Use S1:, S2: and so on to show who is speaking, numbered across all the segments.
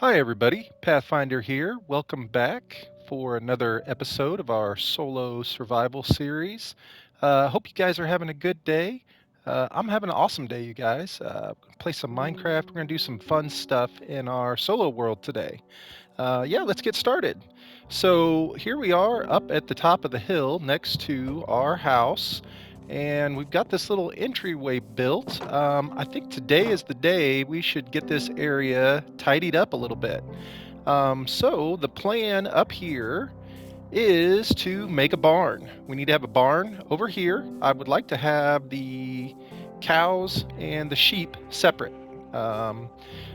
S1: Hi, everybody. Pathfinder here. Welcome back for another episode of our solo survival series. Hope you guys are having a good day. I'm having an awesome day, you guys. Play some Minecraft. We're going to do some fun stuff in our solo world today. Yeah, let's get started. So here we are up at the top of the hill next to our house, and we've got this little entryway built. I think today is the day we should get this area tidied up a little bit. So the plan up here is to make a barn. We need to have a barn over here. I would like to have the cows and the sheep separate. Um,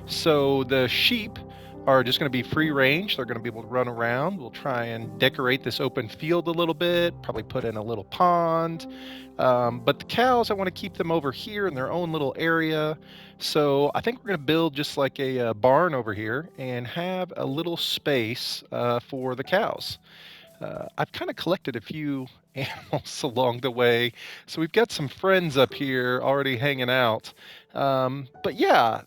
S1: so the sheep are just going to be free range. They're going to be able to run around. We'll try and decorate this open field a little bit, probably put in a little pond. But the cows, I want to keep them over here in their own little area. So I think we're going to build just like a barn over here and have a little space for the cows. I've kind of collected a few animals along the way, so we've got some friends up here already hanging out. But yeah,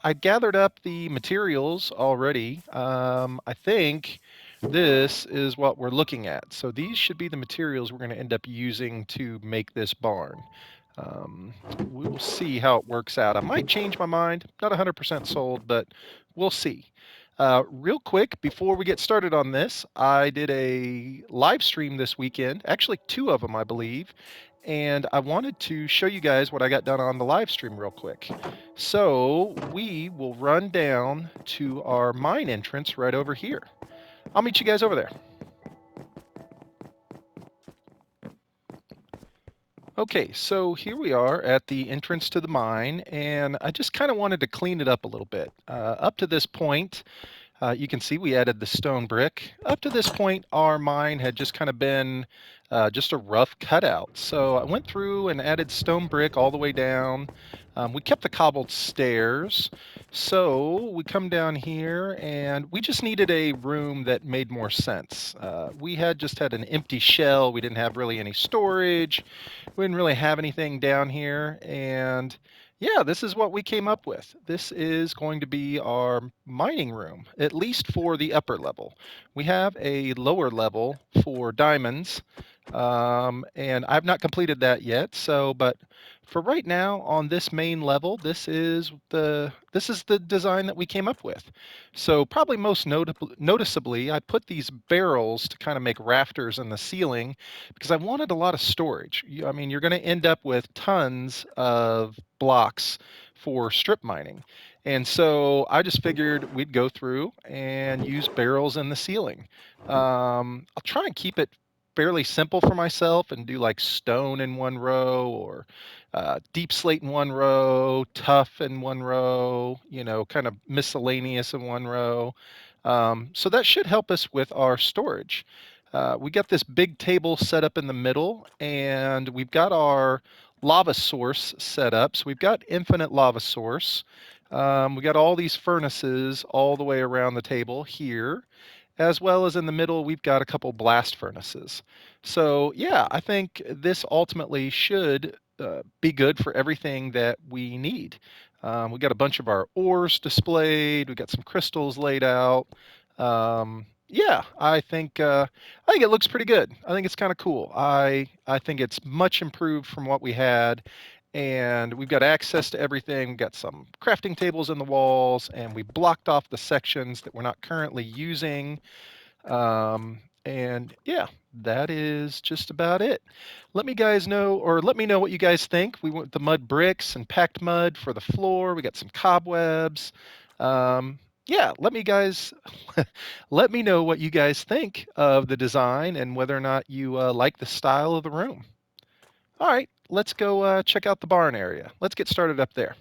S1: I gathered up the materials already. I think this is what we're looking at. So these should be the materials we're going to end up using to make this barn. We will see how it works out. I might change my mind, not 100% sold, but we'll see. Real quick, before we get started on this, I did a live stream this weekend, actually two of them, I believe, and I wanted to show you guys what I got done on the live stream real quick. So we will run down to our mine entrance right over here. I'll meet you guys over there. Okay, so here we are at the entrance to the mine, and I just kind of wanted to clean it up a little bit. Up to this point, you can see we added the stone brick. Up to this point, our mine had just kind of been just a rough cutout. So I went through and added stone brick all the way down. We kept the cobbled stairs. So we come down here and we just needed a room that made more sense. We had just had an empty shell. We didn't have really any storage. We didn't really have anything down here. And yeah, this is what we came up with. This is going to be our mining room, at least for the upper level. We have a lower level for diamonds, and I've not completed that yet. So, but for right now, on this main level, this is the design that we came up with. So, probably most noticeably, I put these barrels to kind of make rafters in the ceiling because I wanted a lot of storage. I mean, you're going to end up with tons of blocks for strip mining. And so I just figured we'd go through and use barrels in the ceiling. I'll try and keep it fairly simple for myself and do like stone in one row or deep slate in one row, tough in one row, kind of miscellaneous in one row. So that should help us with our storage. We got this big table set up in the middle, and we've got our lava source set up. So we've got infinite lava source. We got all these furnaces all the way around the table here, as well as in the middle, we've got a couple blast furnaces. So yeah, I think this ultimately should be good for everything that we need. We got a bunch of our ores displayed. We got some crystals laid out. Yeah, I think it looks pretty good. I think it's kind of cool. I think it's much improved from what we had, and we've got access to everything. We've got some crafting tables in the walls, and we blocked off the sections that we're not currently using. And yeah, that is just about it. Let me know what you guys think. We went with the mud bricks and packed mud for the floor. We got some cobwebs. Yeah, let me know what you guys think of the design and whether or not you like the style of the room. All right, let's go check out the barn area. Let's get started up there.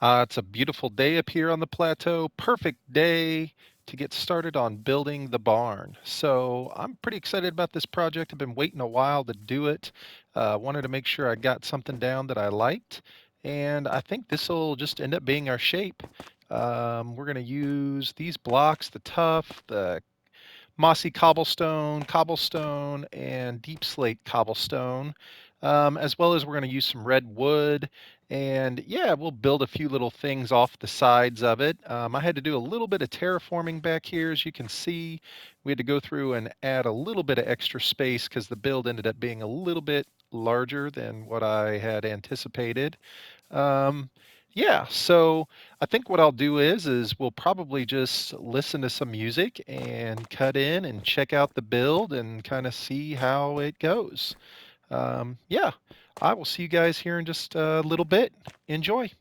S1: It's a beautiful day up here on the plateau. Perfect day to get started on building the barn. So I'm pretty excited about this project. I've been waiting a while to do it. Wanted to make sure I got something down that I liked. And I think this will just end up being our shape. We're going to use these blocks, the tuff, the mossy cobblestone, and deep slate cobblestone, as well as we're going to use some red wood And yeah, we'll build a few little things off the sides of it. I had to do a little bit of terraforming back here. As you can see, we had to go through and add a little bit of extra space because the build ended up being a little bit larger than what I had anticipated. Um, yeah, so I think what I'll do is we'll probably just listen to some music and cut in and check out the build and kind of see how it goes. Yeah, I will see you guys here in just a little bit. Enjoy.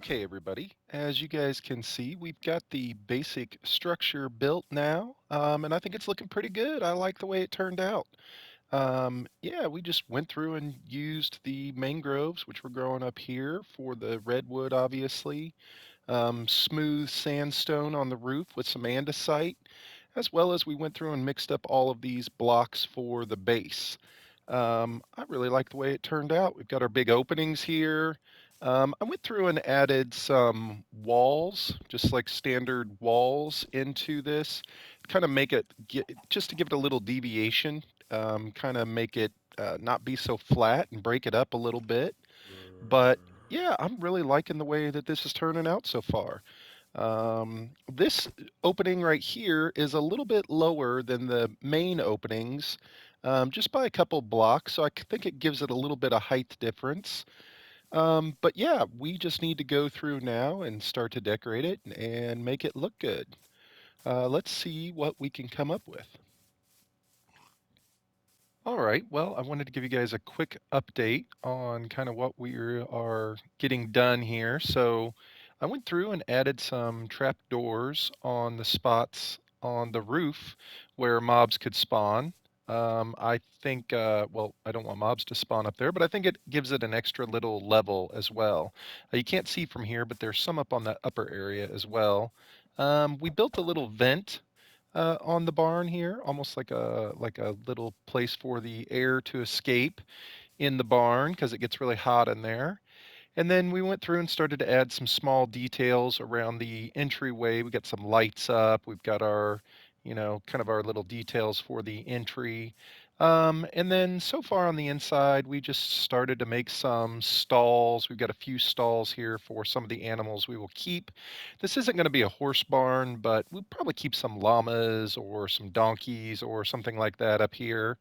S1: Okay, everybody, as you guys can see, we've got the basic structure built now, and I think it's looking pretty good. I like the way it turned out. Yeah, we just went through and used the mangroves, which were growing up here, for the redwood, obviously. Smooth sandstone on the roof with some andesite, as well as we went through and mixed up all of these blocks for the base. I really like the way it turned out. We've got our big openings here. I went through and added some walls, just like standard walls into this, kind of make it, just to give it a little deviation, kind of make it not be so flat and break it up a little bit. But yeah, I'm really liking the way that this is turning out so far. This opening right here is a little bit lower than the main openings, just by a couple blocks, so think it gives it a little bit of height difference. But yeah, we just need to go through now and start to decorate it and make it look good. Let's see what we can come up with. All right, well, I wanted to give you guys a quick update on kind of what we are getting done here. So I went through and added some trap doors on the spots on the roof where mobs could spawn. I think, well, I don't want mobs to spawn up there, but I think it gives it an extra little level as well. You can't see from here, but there's some up on that upper area as well. We built a little vent on the barn here, almost like a little place for the air to escape in the barn because it gets really hot in there. And then we went through and started to add some small details around the entryway. We got some lights up. We've got our, kind of our little details for the entry. And then so far on the inside, we just started to make some stalls. We've got a few stalls here for some of the animals we will keep. This isn't going to be a horse barn, but we'll probably keep some llamas or some donkeys or something like that up here.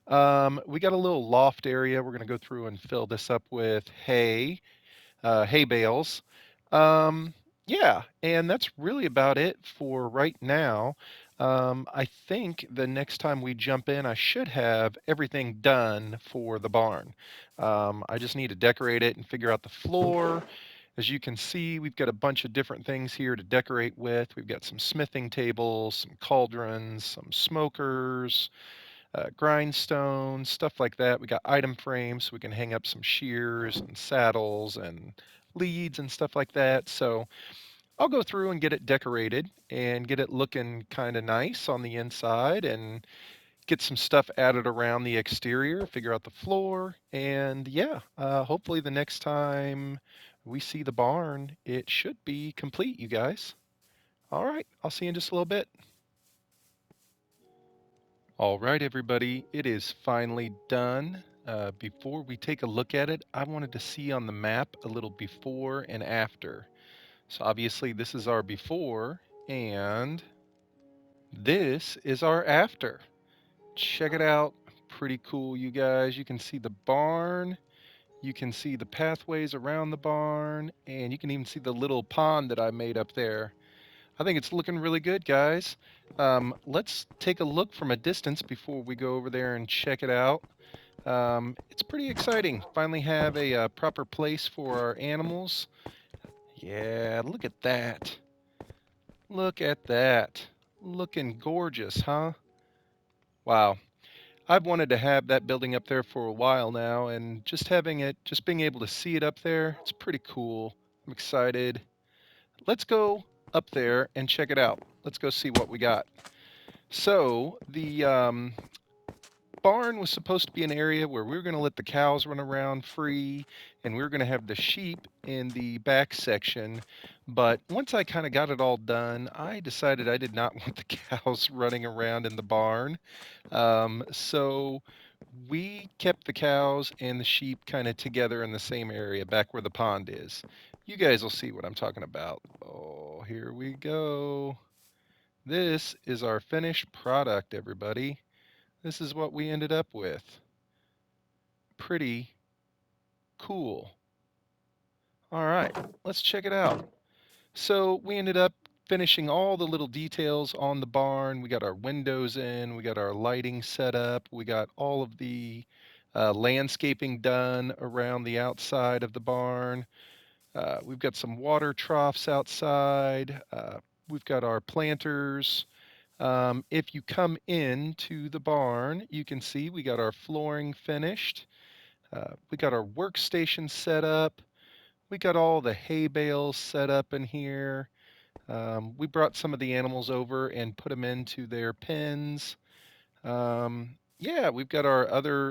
S1: We got a little loft area. We're going to go through and fill this up with hay bales. Um, yeah, and that's really about it for right now. I think the next time we jump in, I should have everything done for the barn. I just need to decorate it and figure out the floor. As you can see, we've got a bunch of different things here to decorate with. We've got some smithing tables, some cauldrons, some smokers, grindstones, stuff like that. We got item frames so we can hang up some shears and saddles and leads and stuff like that. So I'll go through and get it decorated and get it looking kind of nice on the inside and get some stuff added around the exterior, figure out the floor, and yeah, hopefully the next time we see the barn, it should be complete, you guys. All right, I'll see you in just a little bit. All right, everybody, it is finally done. Before we take a look at it, I wanted to see on the map a little before and after. So obviously this is our before, and this is our after. Check it out. Pretty cool, you guys. You can see the barn. You can see the pathways around the barn, and you can even see the little pond that I made up there. I think it's looking really good, guys. Let's take a look from a distance before we go over there and check it out. It's pretty exciting. Finally have a proper place for our animals. Yeah, look at that. Look at that. Looking gorgeous, huh? Wow. I've wanted to have that building up there for a while now, and just being able to see it up there, it's pretty cool. I'm excited. Let's go up there and check it out. Let's go see what we got. So the barn was supposed to be an area where we were going to let the cows run around free, and we were going to have the sheep in the back section. But once I kind of got it all done, I decided I did not want the cows running around in the barn. So we kept the cows and the sheep kind of together in the same area back where the pond is. You guys will see what I'm talking about. Oh, here we go. This is our finished product, everybody. This is what we ended up with. Pretty cool. All right, let's check it out. So we ended up finishing all the little details on the barn. We got our windows in, we got our lighting set up, we got all of the landscaping done around the outside of the barn. We've got some water troughs outside. We've got our planters. If you come into the barn, you can see we got our flooring finished. We got our workstation set up. We got all the hay bales set up in here. We brought some of the animals over and put them into their pens. Yeah, we've got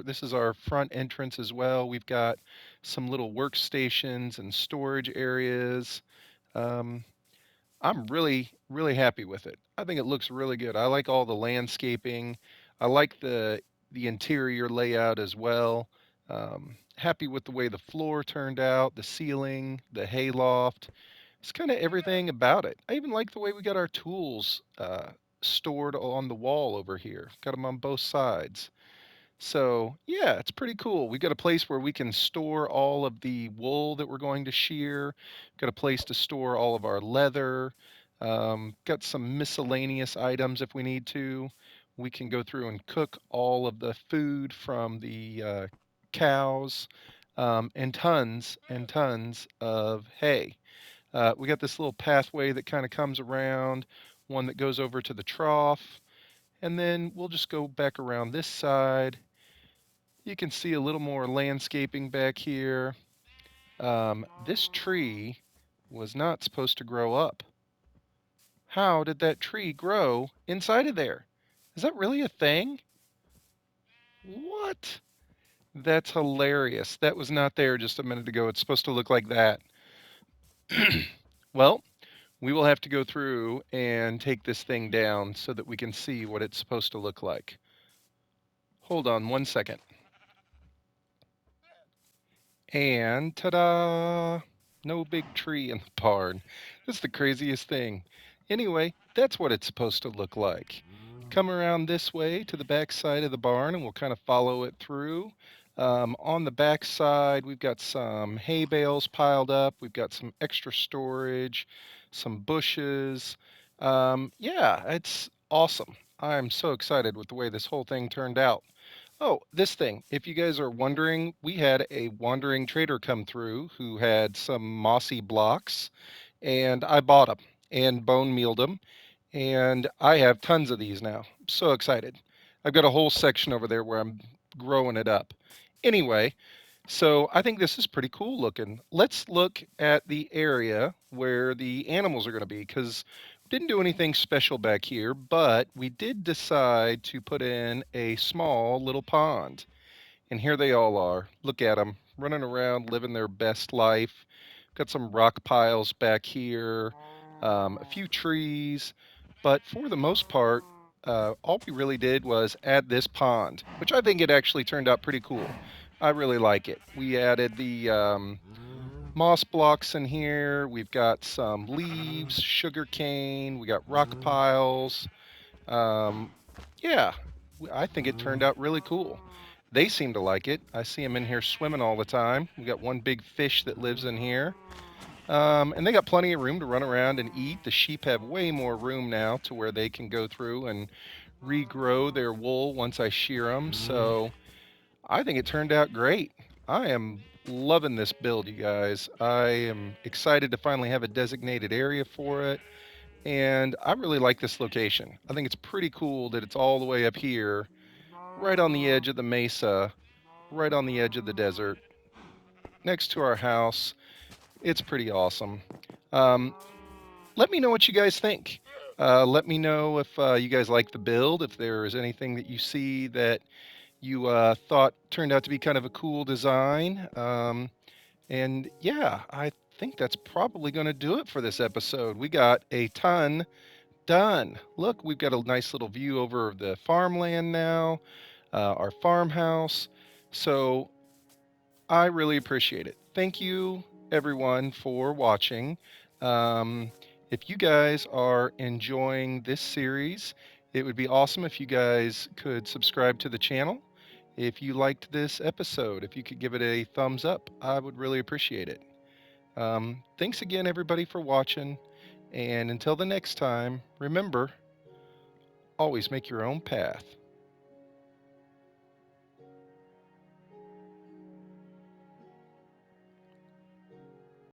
S1: this is our front entrance as well. We've got some little workstations and storage areas. Um, I'm really, really happy with it. I think it looks really good. I like all the landscaping. I like the interior layout as well. Happy with the way the floor turned out, the ceiling, the hayloft. It's kind of everything about it. I even like the way we got our tools stored on the wall over here. Got them on both sides. So, yeah, it's pretty cool. We've got a place where we can store all of the wool that we're going to shear. Got a place to store all of our leather. Got some miscellaneous items if we need to. We can go through and cook all of the food from the cows, and tons and tons of hay. We got this little pathway that kind of comes around, one that goes over to the trough, and then we'll just go back around this side. You can see a little more landscaping back here. This tree was not supposed to grow up. How did that tree grow inside of there? Is that really a thing? What? That's hilarious. That was not there just a minute ago. It's supposed to look like that. Well, we will have to go through and take this thing down so that we can see what it's supposed to look like. Hold on one second. And ta-da! No big tree in the barn. That's the craziest thing. Anyway, that's what it's supposed to look like. Come around this way to the back side of the barn and we'll kind of follow it through. On the back side, we've got some hay bales piled up. We've got some extra storage, some bushes. Yeah, it's awesome. I'm so excited with the way this whole thing turned out. Oh, this thing. If you guys are wondering, we had a wandering trader come through who had some mossy blocks, and I bought them and bone mealed them, and I have tons of these now. I'm so excited. I've got a whole section over there where I'm growing it up. Anyway, so I think this is pretty cool looking. Let's look at the area where the animals are going to be because we didn't do anything special back here, but we did decide to put in a small little pond. And here they all are. Look at them running around, living their best life. Got some rock piles back here, a few trees, but for the most part, all we really did was add this pond, which I think it actually turned out pretty cool. I really like it. We added the moss blocks in here. We've got some leaves, sugar cane. We got rock piles. Um, yeah, I think it turned out really cool. They seem to like it. I see them in here swimming all the time. We got one big fish that lives in here. And they got plenty of room to run around and eat. The sheep have way more room now to where they can go through and regrow their wool once I shear them. So I think it turned out great. I am loving this build, you guys. I am excited to finally have a designated area for it. And I really like this location. I think it's pretty cool that it's all the way up here, right on the edge of the mesa, right on the edge of the desert, next to our house. It's pretty awesome. Um, Let me know what you guys think. Let me know if you guys like the build, if there is anything that you see that you thought turned out to be kind of a cool design. And yeah, I think that's probably going to do it for this episode. We got a ton done. Look, we've got a nice little view over the farmland now, our farmhouse. So I really appreciate it. Thank you, everyone, for watching. Um, if you guys are enjoying this series, it would be awesome if you guys could subscribe to the channel. If you liked this episode, if you could give it a thumbs up, I would really appreciate it. Thanks again, everybody, for watching. And until the next time, remember, always make your own path.